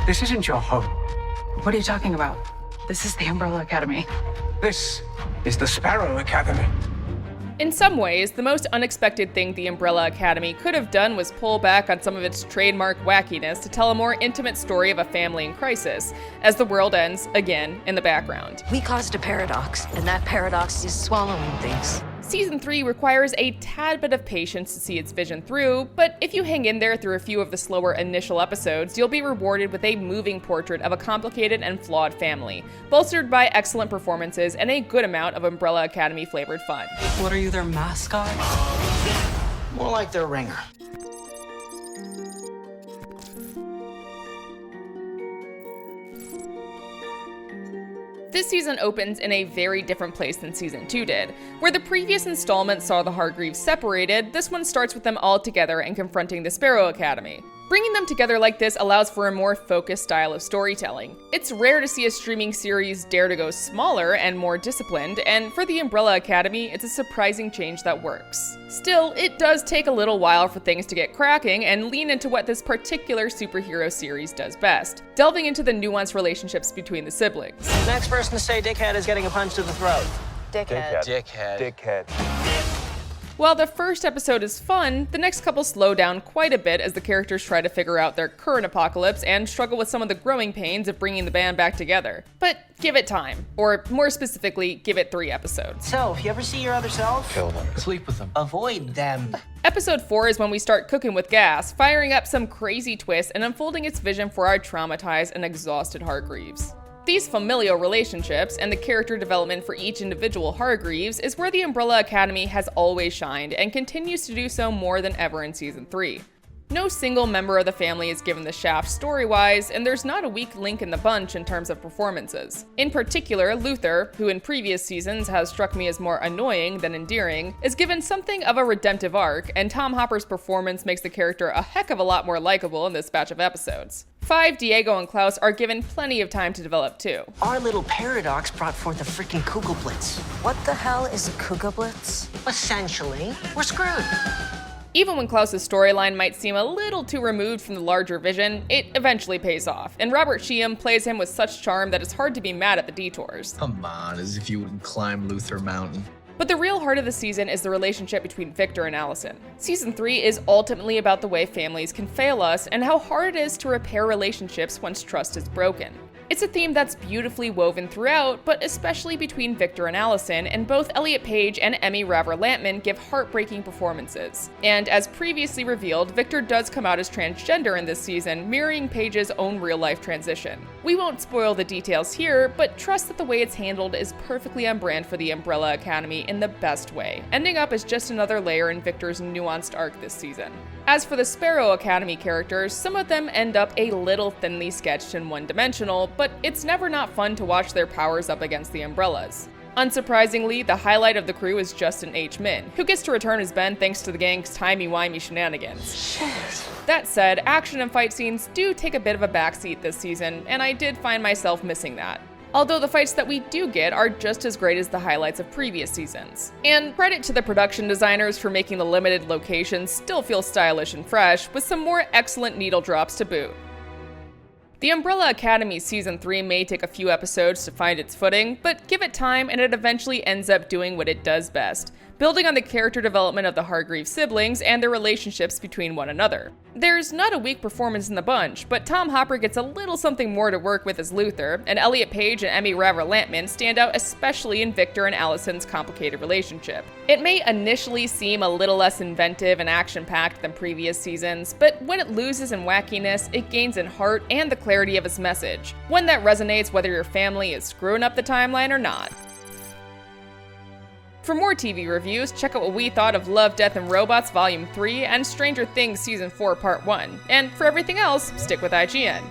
This isn't your home. What are you talking about? This is the Umbrella Academy. This is the Sparrow Academy. In some ways, the most unexpected thing the Umbrella Academy could have done was pull back on some of its trademark wackiness to tell a more intimate story of a family in crisis, as the world ends, again, in the background. We caused a paradox, and that paradox is swallowing things. Season 3 requires a tad bit of patience to see its vision through, but if you hang in there through a few of the slower initial episodes, you'll be rewarded with a moving portrait of a complicated and flawed family, bolstered by excellent performances and a good amount of Umbrella Academy flavored fun. What are you, their mascot? More like their ringer. This season opens in a very different place than Season 2 did. Where the previous installment saw the Hargreeves separated, this one starts with them all together and confronting the Sparrow Academy. Bringing them together like this allows for a more focused style of storytelling. It's rare to see a streaming series dare to go smaller and more disciplined, and for the Umbrella Academy, it's a surprising change that works. Still, it does take a little while for things to get cracking and lean into what this particular superhero series does best, delving into the nuanced relationships between the siblings. Next person to say dickhead is getting a punch to the throat. Dickhead. Dickhead. While the first episode is fun, the next couple slow down quite a bit as the characters try to figure out their current apocalypse and struggle with some of the growing pains of bringing the band back together. But give it time, or more specifically, give it 3 episodes. So, if you ever see your other self, Kill them. Sleep with them. avoid them. Episode 4 is when we start cooking with gas, firing up some crazy twists and unfolding its vision for our traumatized and exhausted Hargreeves. These familial relationships and the character development for each individual Hargreeves is where the Umbrella Academy has always shined and continues to do so more than ever in Season 3. No single member of the family is given the shaft story-wise, and there's not a weak link in the bunch in terms of performances. In particular, Luther, who in previous seasons has struck me as more annoying than endearing, is given something of a redemptive arc, and Tom Hopper's performance makes the character a heck of a lot more likable in this batch of episodes. 5, Diego and Klaus are given plenty of time to develop too. Our little paradox brought forth a freaking Kugelblitz. What the hell is a Kugelblitz? Essentially, we're screwed. Even when Klaus's storyline might seem a little too removed from the larger vision, it eventually pays off, and Robert Sheehan plays him with such charm that it's hard to be mad at the detours. Come on, as if you wouldn't climb Luther Mountain. But the real heart of the season is the relationship between Viktor and Allison. Season 3 is ultimately about the way families can fail us and how hard it is to repair relationships once trust is broken. It's a theme that's beautifully woven throughout, but especially between Viktor and Allison, and both Elliot Page and Emmy Raver-Lampman give heartbreaking performances. And as previously revealed, Viktor does come out as transgender in this season, mirroring Page's own real-life transition. We won't spoil the details here, but trust that the way it's handled is perfectly on brand for the Umbrella Academy in the best way, ending up as just another layer in Viktor's nuanced arc this season. As for the Sparrow Academy characters, some of them end up a little thinly sketched and one-dimensional, but it's never not fun to watch their powers up against the Umbrellas. Unsurprisingly, the highlight of the crew is Justin H. Min, who gets to return as Ben thanks to the gang's timey-wimey shenanigans. Shit. That said, action and fight scenes do take a bit of a backseat this season, and I did find myself missing that. Although the fights that we do get are just as great as the highlights of previous seasons. And credit to the production designers for making the limited locations still feel stylish and fresh, with some more excellent needle drops to boot. The Umbrella Academy Season 3 may take a few episodes to find its footing, but give it time and it eventually ends up doing what it does best, building on the character development of the Hargreeves siblings and their relationships between one another. There's not a weak performance in the bunch, but Tom Hopper gets a little something more to work with as Luther, and Elliot Page and Emmy Raver-Lampman stand out especially in Viktor and Allison's complicated relationship. It may initially seem a little less inventive and action-packed than previous seasons, but when it loses in wackiness, it gains in heart and the clarity of its message, one that resonates whether your family is screwing up the timeline or not. For more TV reviews, check out what we thought of Love, Death, and Robots Volume 3 and Stranger Things Season 4 Part 1. And for everything else, stick with IGN.